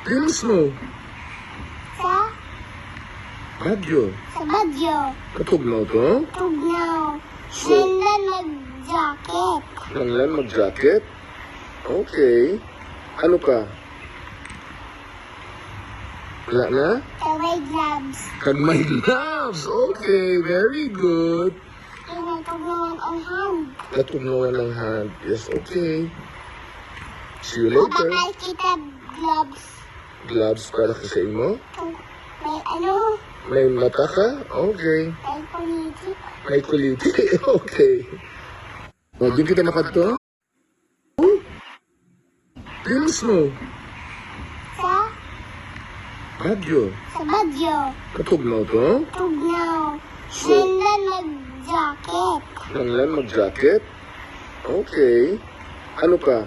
Linis mo. Sa Badyo. Badyo. Katugnaw to? Tugnaw. So, Nandan mag-jacket. nanglan mag-jacket? Okay. Ano pa? Wala na? Kaway gloves. Kag may gloves. Okay, very good. Tinatugnawan ang hand. Katugnawan ng hand. Yes, okay. See you later. Mabakal kita gloves. Gloves para sa imo? May ano? May mata ka? Okay. May kuliti. May kuliti? Okay. O, din kita makadto? Linis mo. Sa Badyo. Badyo. Katugnaw to? Tugnaw. So, Nandan mag-jacket. nanglan mag-jacket? Okay. Ano pa?